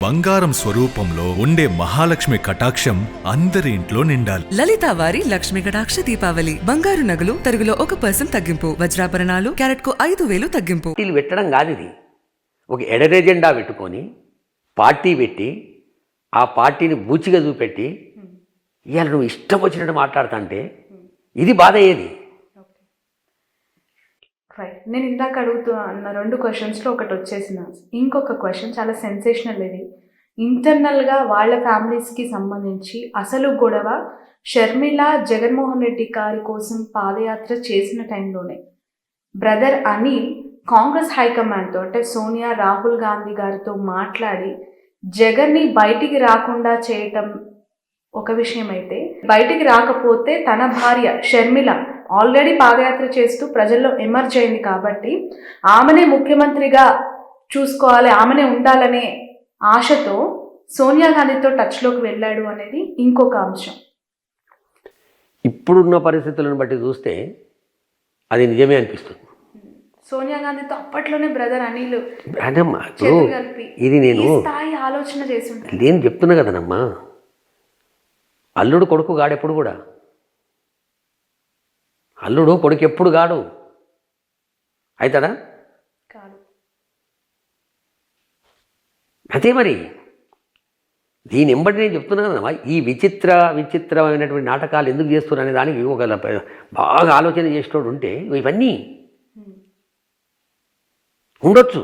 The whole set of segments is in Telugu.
బంగారం స్వరూపంలో ఉండే మహాలక్ష్మి కటాక్షం అందరి ఇంట్లో నిండాలి. లలిత వారి లక్ష్మి కటాక్ష దీపావళి. బంగారు నగలు తరుగులో 1% తగ్గింపు. వజ్రాభరణాలు క్యారెట్కు 5,000 తగ్గింపు. పార్టీలు పెట్టడం కాదు ఇది. ఒక ఎడర్ ఎజెండా పెట్టుకొని పార్టీ పెట్టి ఆ పార్టీని బూచిగా చూపెట్టి ఇవాళ నువ్వు ఇష్టం వచ్చినట్టు మాట్లాడుతుంటే ఇది బాధ అయ్యేది. నేను ఇందాక అన్న 2 క్వశ్చన్స్లో ఒకటి వచ్చేసిన ఇంకొక క్వశ్చన్ చాలా సెన్సేషనల్. ఇది ఇంటర్నల్గా వాళ్ళ ఫ్యామిలీస్కి సంబంధించి అసలు గొడవ షర్మిల జగన్మోహన్ రెడ్డి గారి కోసం పాదయాత్ర చేసిన టైంలోనే బ్రదర్ అనిల్ కాంగ్రెస్ హైకమాండ్తో అంటే సోనియా రాహుల్ గాంధీ గారితో మాట్లాడి జగన్ని బయటికి రాకుండా చేయటం ఒక విషయం అయితే, బయటికి రాకపోతే తన భార్య షర్మిల ఆల్రెడీ పాదయాత్ర చేస్తూ ప్రజల్లో ఎమర్జ్ అయింది కాబట్టి ఆమెనే ముఖ్యమంత్రిగా చూసుకోవాలి, ఆమెనే ఉండాలనే ఆశతో సోనియా గాంధీతో టచ్లోకి వెళ్ళాడు అనేది ఇంకొక అంశం. ఇప్పుడున్న పరిస్థితులను బట్టి చూస్తే అది నిజమే అనిపిస్తుంది. సోనియా గాంధీతో అప్పట్లోనే బ్రదర్ అనిల్ కలిపి ఇది నేను స్థాయి ఆలోచన చేసి ఉంటాను. నేను చెప్తున్నా కదనమ్మా, అల్లుడు కొడుకు గాడెప్పుడు కూడా, అల్లుడు కొడుకు ఎప్పుడు గాడు అవుతాడా? కాదు. అదే మరి దీని ఎంబడి నేను చెప్తున్నా కదమ్మా, ఈ విచిత్రమైనటువంటి నాటకాలు ఎందుకు చేస్తున్నారు అనే దానికి ఒక బాగా ఆలోచన చేసేటోడు ఉంటే ఇవన్నీ ఉండొచ్చు.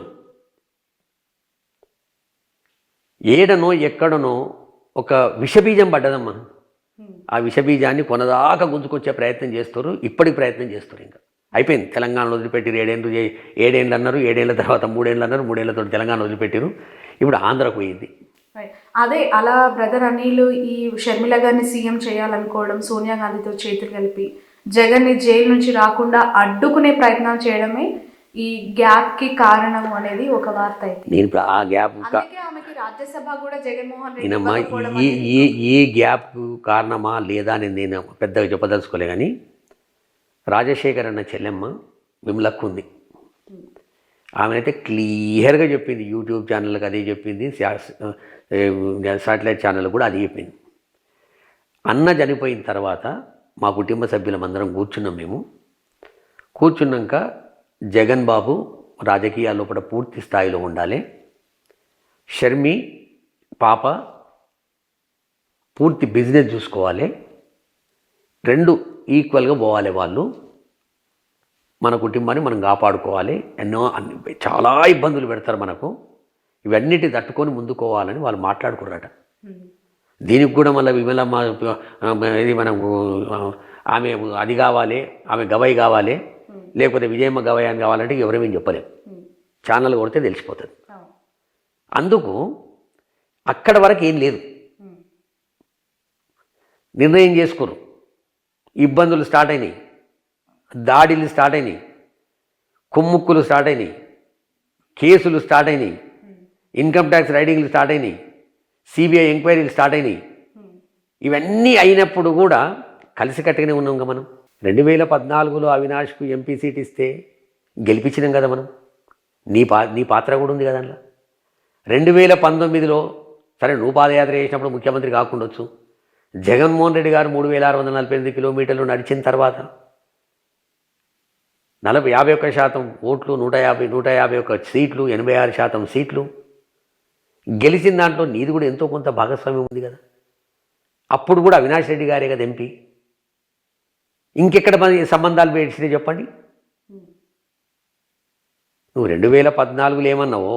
ఏడనో ఎక్కడనో ఒక విషబీజం పడ్డదమ్మా. ఆ విషబీజాన్ని కొనదాకా గుంజుకొచ్చే ప్రయత్నం చేస్తారు. ఇప్పటికి ప్రయత్నం చేస్తారు. ఇంకా అయిపోయింది. తెలంగాణలో వదిలిపెట్టి 7 అన్నారు, 7 తర్వాత 3 అన్నారు, 3 తెలంగాణ వదిలిపెట్టారు. ఇప్పుడు ఆంధ్రకు పోయింది. అదే అలా బ్రదర్ అనిల్ ఈ షర్మిల గారిని సీఎం చేయాలనుకోవడం, సోనియా గాంధీతో చేతులు కలిపి జగన్ని జైలు నుంచి రాకుండా అడ్డుకునే ప్రయత్నం చేయడమే ఈ గ్యాప్కి కారణం అనేది ఒక వార్త అయితే. నేను ఇప్పుడు ఆ గ్యాప్ ఆమెకి రాజ్యసభ కూడా జగన్మోహన్ రెడ్డి ఈ గ్యాప్ కారణమా లేదా అని నేను పెద్దగా చెప్పదలుచుకోలే. కానీ రాజశేఖర్ అన్న చెల్లెమ్మ విమలక్కు ఉంది. ఆమెనైతే క్లియర్గా చెప్పింది. యూట్యూబ్ ఛానల్కి అదే చెప్పింది, శాటిలైట్ ఛానల్ కూడా అది చెప్పింది. అన్న చనిపోయిన తర్వాత మా కుటుంబ సభ్యులమందరం కూర్చున్నాం. మేము కూర్చున్నాక జగన్ బాబు రాజకీయాల లోపల పూర్తి స్థాయిలో ఉండాలి, షర్మి పాప పూర్తి బిజినెస్ చూసుకోవాలి, 2 ఈక్వల్గా పోవాలి, వాళ్ళు మన కుటుంబాన్ని మనం కాపాడుకోవాలి. చాలా ఇబ్బందులు పెడతారు మనకు, ఇవన్నిటి తట్టుకొని ముందుకోవాలని వాళ్ళు మాట్లాడుకున్నారట. దీనికి కూడా మళ్ళీ విమలమ్మ ఇది మనకు ఆమె అది కావాలి, ఆమె గవై కావాలి, లేకపోతే విజయమ్మ గవై అని కావాలంటే ఎవరేమేం చెప్పలేము. ఛానల్ కొడితే తెలిసిపోతుంది. అందుకు అక్కడ వరకు ఏం లేదు. నిర్ణయం చేసుకోరు. ఇబ్బందులు స్టార్ట్ అయినాయి, దాడిలు స్టార్ట్ అయినాయి, కుమ్ముక్కులు స్టార్ట్ అయినాయి, కేసులు స్టార్ట్ అయినాయి, ఇన్కమ్ ట్యాక్స్ రైడింగ్లు స్టార్ట్ అయినాయి, సిబిఐ ఎంక్వైరీలు స్టార్ట్ అయినాయి. ఇవన్నీ అయినప్పుడు కూడా కలిసికట్టుగానే ఉన్నాం మనం. 2014లో అవినాష్కు ఎంపీ సీట్ ఇస్తే గెలిపించినాం కదా మనం. నీ పాత్ర కూడా ఉంది కదా అందులో. 2019లో సరే నువ్వు పాదయాత్ర చేసినప్పుడు ముఖ్యమంత్రి కాకుండొచ్చు. జగన్మోహన్ రెడ్డి గారు 3,648 కిలోమీటర్లు నడిచిన తర్వాత 51% ఓట్లు, 151 సీట్లు, 86% సీట్లు గెలిచిన దాంట్లో నీది కూడా ఎంతో కొంత భాగస్వామ్యం ఉంది కదా. అప్పుడు కూడా అవినాష్ రెడ్డి గారే కదా ఎంపీ. ఇంకెక్కడ సంబంధాలు పెడితే చెప్పండి. నువ్వు 2014లో ఏమన్నావో,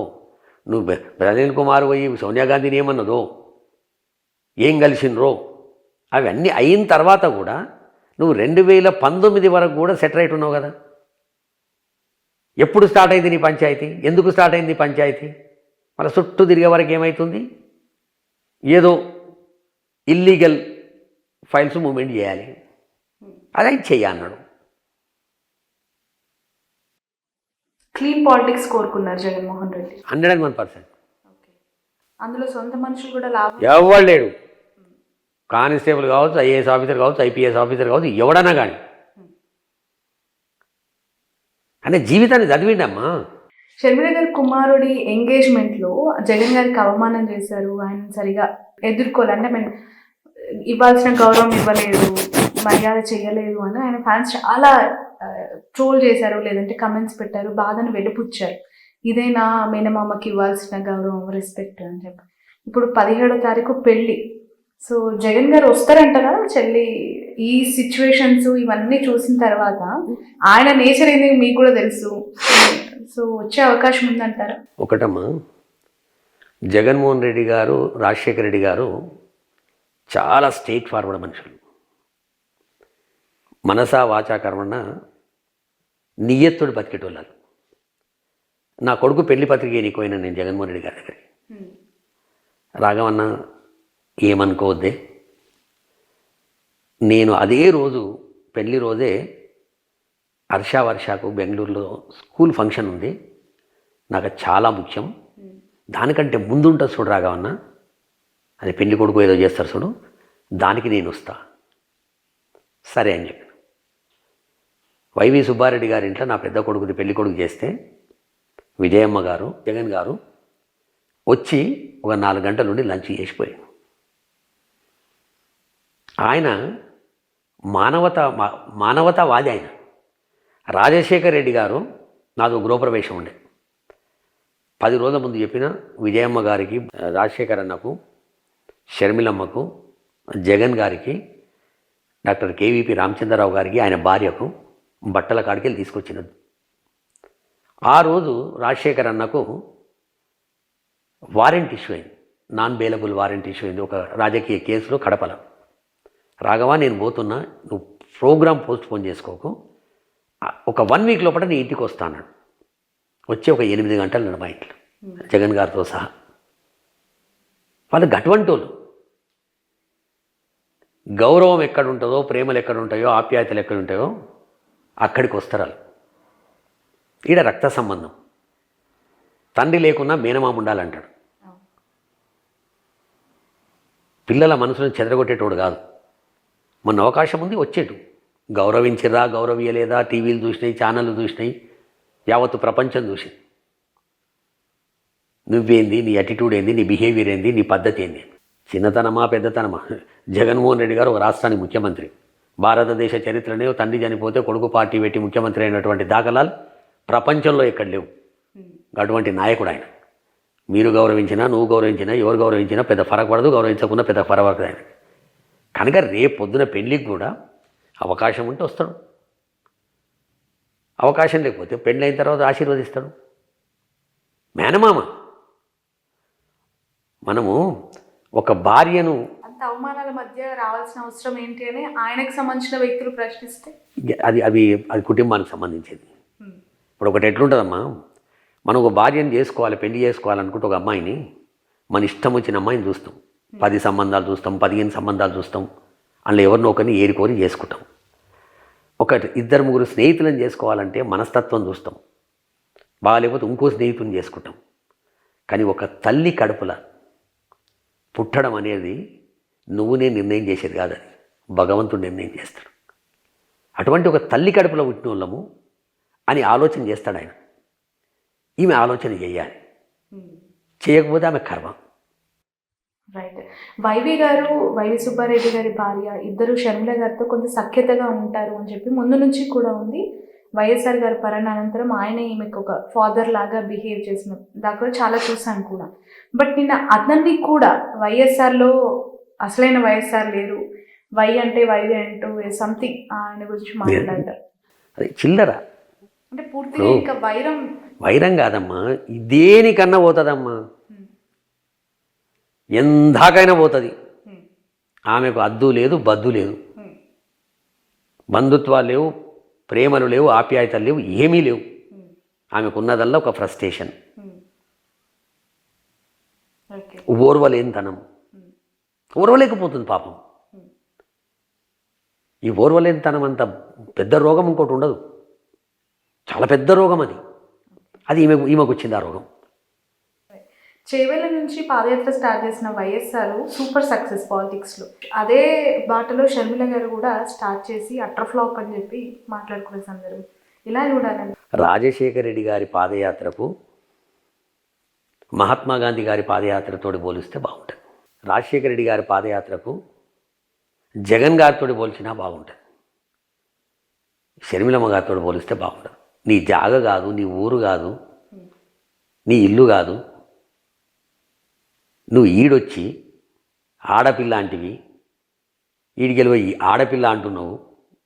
నువ్వు ప్రజల్ కుమార్ పోయి సోనియా గాంధీని ఏమన్నదో, ఏం కలిసినరో, అవన్నీ అయిన తర్వాత కూడా నువ్వు 2019 వరకు కూడా సెటరైట్ ఉన్నావు కదా. ఎప్పుడు స్టార్ట్ అయింది నీ పంచాయతీ? ఎందుకు స్టార్ట్ అయింది పంచాయతీ? మన చుట్టూ తిరిగే వరకు ఏమవుతుంది? ఏదో ఇల్లీగల్ ఫైల్స్ మూవ్మెంట్ చేయాలి, అదే చెయ్యన్నాడు. క్లీన్ పాలిటిక్స్ కోరుకున్నారు జగన్మోహన్ రెడ్డి 101%. అందులో సొంత మనుషులు కూడా లాభం ఎవరు లేడు. కానిస్టేబుల్ కావచ్చు, ఐఏఎస్ ఆఫీసర్ కావచ్చు, ఐపీఎస్ ఆఫీసర్ కావచ్చు, ఎవడన్నా కానీ అంటే జీవితాన్ని చదివిండమ్మా. షర్మిల గారి కుమారుడి ఎంగేజ్మెంట్లో జగన్ గారికి అవమానం చేశారు, ఆయన సరిగా ఎదుర్కోవాలి అంటే మేము ఇవ్వాల్సిన గౌరవం ఇవ్వలేదు, మర్యాద చేయలేదు అని ఆయన ఫ్యాన్స్ చాలా ట్రోల్ చేశారు, లేదంటే కమెంట్స్ పెట్టారు, బాధను వెలుపుచ్చారు. ఇదేనా మేనమామకి ఇవ్వాల్సిన గౌరవం, రెస్పెక్ట్ అని చెప్పి. ఇప్పుడు 17వ తారీఖు పెళ్ళి. సో జగన్ గారు వస్తారంటారా చెల్లి? ఈ సిచ్యువేషన్స్ ఇవన్నీ చూసిన తర్వాత ఆయన నేచర్ ఏంది మీకు కూడా తెలుసు, సో వచ్చే అవకాశం ఉందంటారా? ఒకటమ్మా, జగన్మోహన్ రెడ్డి గారు, రాజశేఖర రెడ్డి గారు చాలా స్ట్రైట్ ఫార్వర్డ్ మనుషులు. మనసా వాచా కర్మణ నియ్యత్తుడు బతికేటోళ్ళు. నా కొడుకు పెళ్లి పత్రిక ఎన్నికోయినా నేను జగన్మోహన్ రెడ్డి గారి దగ్గరికి. రాఘవన్న ఏమనుకోవద్దే, నేను అదే రోజు పెళ్లి రోజే వర్షకు బెంగళూరులో స్కూల్ ఫంక్షన్ ఉంది, నాకు చాలా ముఖ్యం, దానికంటే ముందుంటుంది చూడు రాఘవన్న, అది పెళ్లి కొడుకు ఏదో చేస్తారు చూడు, దానికి నేను వస్తా. సరే అని చెప్పాను. వైవి సుబ్బారెడ్డి గారి ఇంట్లో నా పెద్ద కొడుకుది పెళ్లి కొడుకు చేస్తే విజయమ్మ గారు, జగన్ గారు వచ్చి ఒక 4 గంటల నుండి లంచ్ చేసిపోయాడు. ఆయన మానవతావాది. ఆయన రాజశేఖర రెడ్డి గారు నాదో గృహప్రవేశం ఉండే 10 రోజుల ముందు చెప్పిన విజయమ్మ గారికి, రాజశేఖర్ అన్నకు, షర్మిలమ్మకు, జగన్ గారికి, డాక్టర్ కేవీపీ రామచంద్రరావు గారికి, ఆయన భార్యకు బట్టల కాడికి వెళ్ళి తీసుకొచ్చినది. ఆ రోజు రాజశేఖర్ అన్నకు వారెంట్ ఇష్యూ అయింది, నాన్ బెయిలబుల్ వారెంట్ ఇష్యూ అయింది ఒక రాజకీయ కేసులో కడపల. రాఘవా నేను పోతున్నా, నువ్వు ప్రోగ్రామ్ పోస్ట్ పోన్ చేసుకోకు, ఒక 1 వీక్ లోపల నీ ఇంటికి వస్తాను. వచ్చి ఒక 8 గంటలు నడు మా ఇంట్లో జగన్ గారితో సహా. వాళ్ళు గటువంటోళ్ళు. గౌరవం ఎక్కడ ఉంటుందో, ప్రేమలు ఎక్కడ ఉంటాయో, ఆప్యాయతలు ఎక్కడ ఉంటాయో అక్కడికి వస్తారు వాళ్ళు. ఈడ రక్త సంబంధం. తండ్రి లేకున్నా మేనమామ ఉండాలంటాడు. పిల్లల మనసును చెదరగొట్టేటోడు కాదు. మొన్న అవకాశం ఉంది వచ్చేటు, గౌరవించిరా గౌరవియలేదా, టీవీలు చూసినాయి, ఛానళ్ళు చూసినాయి, యావత్తు ప్రపంచం చూసింది. నువ్వేంది, నీ యాటిట్యూడ్ ఏంది, నీ బిహేవియర్ ఏంది, నీ పద్ధతి ఏంది, చిన్నతనమా పెద్దతనమా? జగన్మోహన్ రెడ్డి గారు ఒక రాష్ట్రానికి ముఖ్యమంత్రి. భారతదేశ చరిత్రనే తండ్రి చనిపోతే కొడుకు పార్టీ పెట్టి ముఖ్యమంత్రి అయినటువంటి దాఖలాలు ప్రపంచంలో ఎక్కడ లేవు. అటువంటి నాయకుడు ఆయన. మీరు గౌరవించినా, నువ్వు గౌరవించినా, ఎవరు గౌరవించినా పెద్ద ఫరక పడదు, గౌరవించకుండా పెద్ద ఫరక పడదు ఆయన. కనుక రేపు పొద్దున పెళ్ళికి కూడా అవకాశం ఉంటే వస్తాడు, అవకాశం లేకపోతే పెళ్ళి అయిన తర్వాత ఆశీర్వదిస్తాడు. మేనమామ. మనము ఒక భార్యను అంత అవమానాల మధ్య రావాల్సిన అవసరం ఏంటి అని ఆయనకు సంబంధించిన వ్యక్తులు ప్రశ్నిస్తే అది కుటుంబానికి సంబంధించింది. ఇప్పుడు ఒకటి ఎట్లుంటుందమ్మా, మనం ఒక భార్యను చేసుకోవాలి, పెళ్లి చేసుకోవాలనుకుంటే ఒక అమ్మాయిని, మన ఇష్టం వచ్చిన అమ్మాయిని చూస్తాం. 10 సంబంధాలు చూస్తాం, 15 సంబంధాలు చూస్తాం, అందులో ఎవరినో ఒకరిని ఏరుకోరి చేసుకుంటాం. ఒక 2-3 స్నేహితులను చేసుకోవాలంటే మనస్తత్వం చూస్తాం, బాగాలేకపోతే ఇంకో స్నేహితుని చేసుకుంటాం. కానీ ఒక తల్లి కడుపుల పుట్టడం అనేది నువ్వునే నిర్ణయం చేసేది కాదు, అది భగవంతుడు నిర్ణయం చేస్తాడు. అటువంటి ఒక తల్లి కడుపులో పుట్టిన వాళ్ళము అని ఆలోచన చేస్తాడు ఆయన. ఈమె ఆలోచన చేయాలి, చేయకపోతే ఆమె కర్మ. రైట్. వైవి సుబ్బారెడ్డి గారి భార్య ఇద్దరు షర్మిల గారితో కొంత సఖ్యతగా ఉంటారు అని చెప్పి ముందు నుంచి కూడా ఉంది. వైఎస్ఆర్ గారి పరిణానంతరం ఆయన ఈమెకు ఒక ఫాదర్ లాగా బిహేవ్ చేసిన దాకా చాలా చూసాను కూడా. బట్ నిన్న అతన్ని కూడా వైఎస్ఆర్లో అసలైన వైఎస్ఆర్ లేరు, వై అంటే వైవి అంటూ సంథింగ్ ఆయన గురించి మాట్లాడారు. అది చిల్లర అంటే పూర్తిగా ఇంకా వైరం కాదమ్మా, దేనికన్నా పోతుందమ్మా, ఎందాకైనా పోతుంది. ఆమెకు అద్దు లేదు, బద్దు లేదు, బంధుత్వాలు లేవు, ప్రేమలు లేవు, ఆప్యాయతలు లేవు, ఏమీ లేవు. ఆమెకు ఉన్నదల్లా ఒక ఫ్రస్ట్రేషన్, ఓర్వలేనితనం. ఓర్వలేకపోతుంది పాపం. ఈ ఓర్వలేనితనం అంత పెద్ద రోగం ఇంకోటి ఉండదు, చాలా పెద్ద రోగం అది. అది ఈమెకు వచ్చింది ఆ రోగం. చేవెళ్ళ నుంచి పాదయాత్ర స్టార్ట్ చేసిన వైఎస్ఆర్ సూపర్ సక్సెస్ పాలిటిక్స్లో. అదే బాటలో షర్మిల గారు కూడా స్టార్ట్ చేసి అట్టర్ ఫ్లాప్ అని చెప్పి మాట్లాడుకునే సందర్భం ఇలా చూడాలని. రాజశేఖర రెడ్డి గారి పాదయాత్రకు మహాత్మా గాంధీ గారి పాదయాత్రతో పోలిస్తే బాగుంటుంది. రాజశేఖర రెడ్డి గారి పాదయాత్రకు జగన్ గారితో పోల్చినా బాగుంటుంది. షర్మిలమ్మ గారితో పోలిస్తే బాగుంటుంది. నీ జాగ కాదు, నీ ఊరు కాదు, నీ ఇల్లు కాదు, నువ్వు ఈడొచ్చి ఆడపిల్ల అంటివి, ఈడికెళ్ళి ఈ ఆడపిల్ల అంటున్నావు.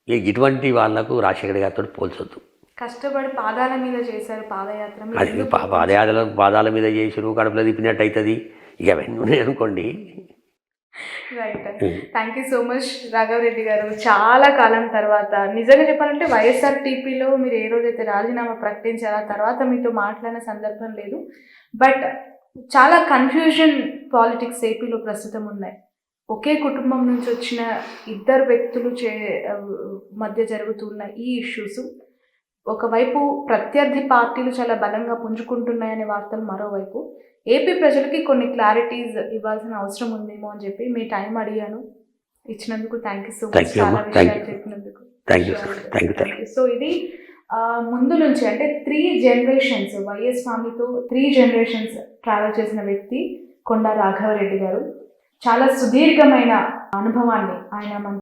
ఇటువంటి వాళ్ళకు రాజశేఖర గారితో పోల్చొద్దు. కష్టపడి పాదాల మీద చేశారు పాదయాత్ర. మీరు అది పాదాల మీద చేసిరు, కడుపులో తిప్పినట్టు అవుతుంది. ఇక అవన్నీ ఉన్నాయి అనుకోండి. Right. Thank you so much Raghava Reddy గారు. చాలా కాలం తర్వాత నిజంగా చెప్పాలంటే వైఎస్ఆర్టీపీలో మీరు ఏ రోజైతే రాజీనామా ప్రకటించారో ఆ తర్వాత మీతో మాట్లాడిన సందర్భం లేదు. బట్ చాలా కన్ఫ్యూజన్ పాలిటిక్స్ ఏపీలో ప్రస్తుతం ఉన్నాయి. ఒకే కుటుంబం నుంచి వచ్చిన ఇద్దరు వ్యక్తులు మధ్య జరుగుతున్న ఈ ఇష్యూస్, ఒకవైపు ప్రత్యర్థి పార్టీలు చాలా బలంగా పుంజుకుంటున్నాయనే వార్తలు, మరోవైపు ఏపీ ప్రజలకి కొన్ని క్లారిటీస్ ఇవ్వాల్సిన అవసరం ఉందేమో అని చెప్పి మీ టైం అడిగాను. ఇచ్చినందుకు థ్యాంక్ యూ సో మచ్. చాలా విషయాలు చెప్పినందుకు థ్యాంక్ యూ. సో ఇది ముందు నుంచి అంటే 3 generations వైఎస్ ఫ్యామిలీతో 3 generations ట్రావెల్ చేసిన వ్యక్తి కొండా రాఘవరెడ్డి గారు. చాలా సుదీర్ఘమైన అనుభవాన్ని ఆయన